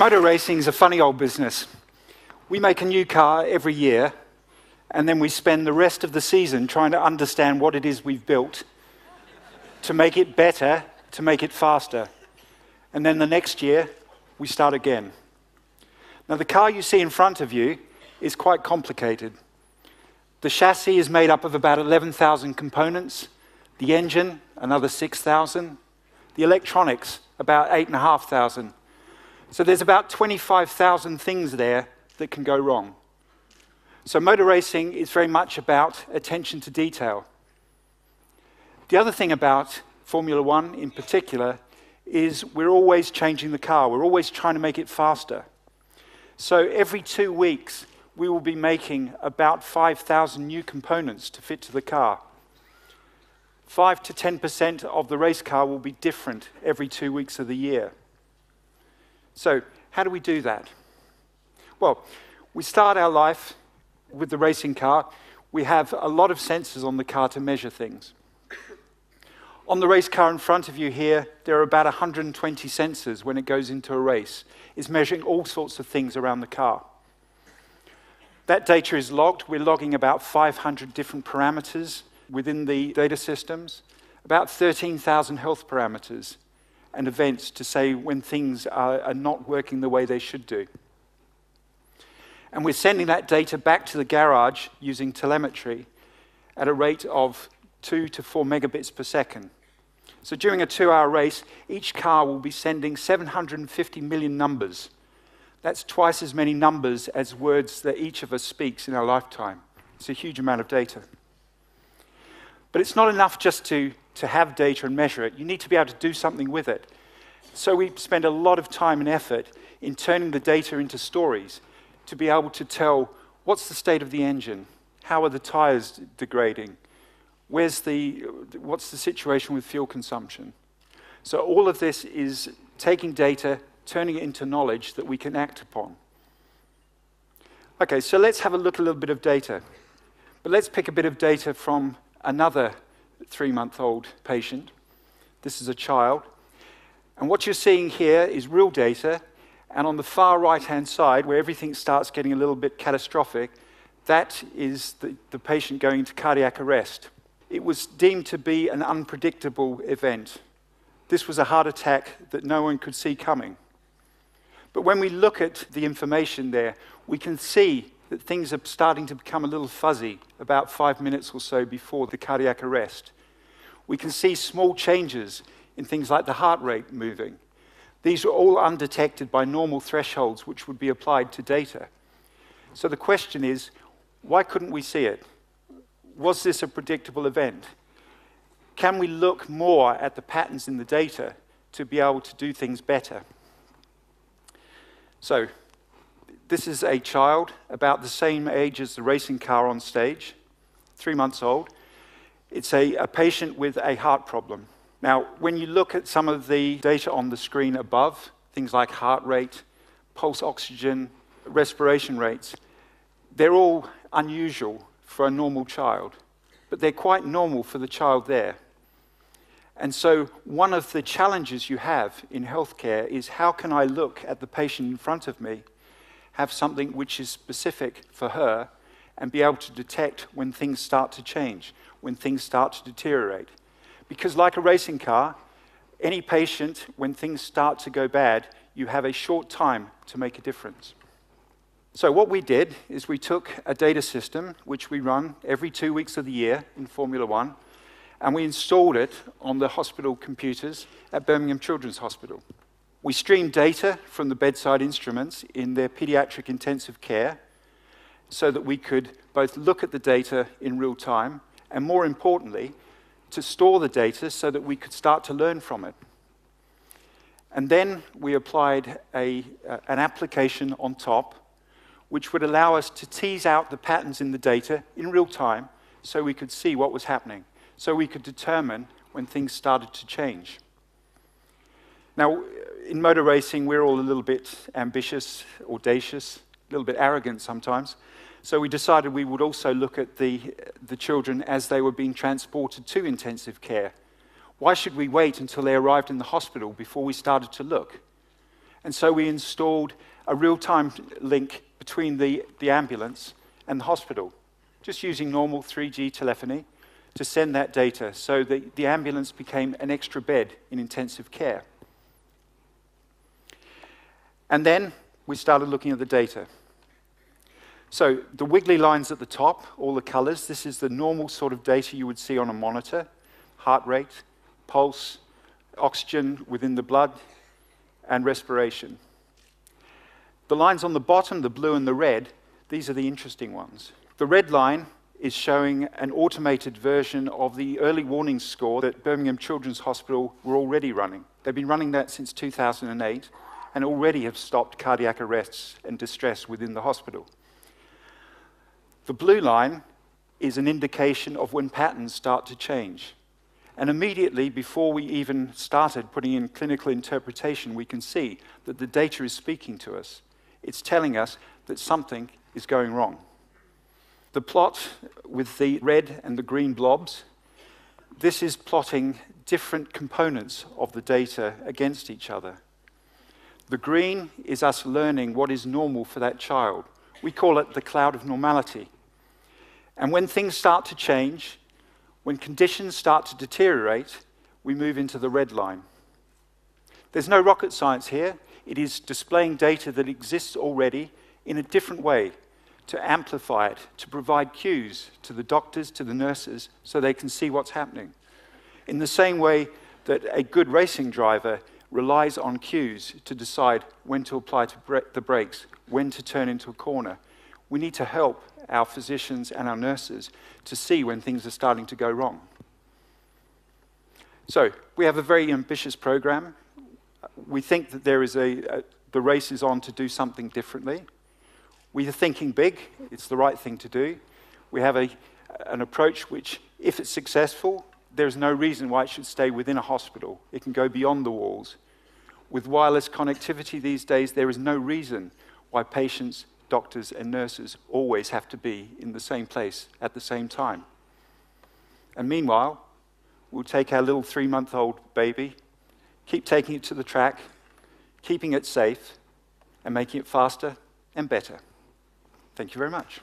Motor racing is a funny old business. We make a new car every year, and then we spend the rest of the season trying to understand what it is we've built to make it better, to make it faster. And then the next year, we start again. Now, the car you see in front of you is quite complicated. The chassis is made up of about 11,000 components, the engine, another 6,000, the electronics, about 8,500. So there's about 25,000 things there that can go wrong. So motor racing is very much about attention to detail. The other thing about Formula One in particular is we're always changing the car. We're always trying to make it faster. So every 2 weeks, we will be making about 5,000 new components to fit to the car. 5 to 10% of the race car will be different every 2 weeks of the year. So how do we do that? Well, we start our life with the racing car. We have a lot of sensors on the car to measure things. On the race car in front of you here, there are about 120 sensors when it goes into a race. It's measuring all sorts of things around the car. That data is logged. We're logging about 500 different parameters within the data systems, about 13,000 health parameters and events to say when things are not working the way they should do. And we're sending that data back to the garage using telemetry at a rate of 2 to 4 megabits per second. So during a 2-hour race, each car will be sending 750 million numbers. That's twice as many numbers as words that each of us speaks in our lifetime. It's a huge amount of data. But it's not enough just to have data and measure it. You need to be able to do something with it. So we spend a lot of time and effort in turning the data into stories to be able to tell what's the state of the engine, how are the tires degrading, what's the situation with fuel consumption. So all of this is taking data, turning it into knowledge that we can act upon. Okay, so let's have a look at a little bit of data. But let's pick a bit of data from another 3-month-old patient. This is a child. And what you're seeing here is real data. And on the far right-hand side, where everything starts getting a little bit catastrophic, that is the patient going into cardiac arrest. It was deemed to be an unpredictable event. This was a heart attack that no one could see coming. But when we look at the information there, we can see that things are starting to become a little fuzzy about 5 minutes or so before the cardiac arrest. We can see small changes in things like the heart rate moving. These are all undetected by normal thresholds which would be applied to data. So the question is, why couldn't we see it? Was this a predictable event? Can we look more at the patterns in the data to be able to do things better? So, this is a child about the same age as the racing car on stage, 3 months old. It's a patient with a heart problem. Now, when you look at some of the data on the screen above, things like heart rate, pulse oxygen, respiration rates, they're all unusual for a normal child, but they're quite normal for the child there. And so one of the challenges you have in healthcare is how can I look at the patient in front of me, have something which is specific for her, and be able to detect when things start to change, when things start to deteriorate. Because like a racing car, any patient, when things start to go bad, you have a short time to make a difference. So what we did is we took a data system, which we run every 2 weeks of the year in Formula One, and we installed it on the hospital computers at Birmingham Children's Hospital. We streamed data from the bedside instruments in their pediatric intensive care so that we could both look at the data in real time and, more importantly, to store the data so that we could start to learn from it. And then we applied an application on top which would allow us to tease out the patterns in the data in real time so we could see what was happening, so we could determine when things started to change. Now, in motor racing, we're all a little bit ambitious, audacious, a little bit arrogant sometimes. So we decided we would also look at the children as they were being transported to intensive care. Why should we wait until they arrived in the hospital before we started to look? And so we installed a real-time link between the ambulance and the hospital, just using normal 3G telephony to send that data, so the ambulance became an extra bed in intensive care. And then we started looking at the data. So the wiggly lines at the top, all the colors, this is the normal sort of data you would see on a monitor: heart rate, pulse, oxygen within the blood, and respiration. The lines on the bottom, the blue and the red, these are the interesting ones. The red line is showing an automated version of the early warning score that Birmingham Children's Hospital were already running. They've been running that since 2008 and already have stopped cardiac arrests and distress within the hospital. The blue line is an indication of when patterns start to change. And immediately, before we even started putting in clinical interpretation, we can see that the data is speaking to us. It's telling us that something is going wrong. The plot with the red and the green blobs, this is plotting different components of the data against each other. The green is us learning what is normal for that child. We call it the cloud of normality. And when things start to change, when conditions start to deteriorate, we move into the red line. There's no rocket science here. It is displaying data that exists already in a different way, to amplify it, to provide cues to the doctors, to the nurses, so they can see what's happening. In the same way that a good racing driver relies on cues to decide when to apply the brakes, when to turn into a corner, we need to help our physicians and our nurses to see when things are starting to go wrong. So, we have a very ambitious program. We think that there is the race is on to do something differently. We are thinking big. It's the right thing to do. We have an approach which, if it's successful, there's no reason why it should stay within a hospital. It can go beyond the walls. With wireless connectivity these days, there is no reason why patients, doctors, and nurses always have to be in the same place at the same time. And meanwhile, we'll take our little 3-month-old baby, keep taking it to the track, keeping it safe, and making it faster and better. Thank you very much.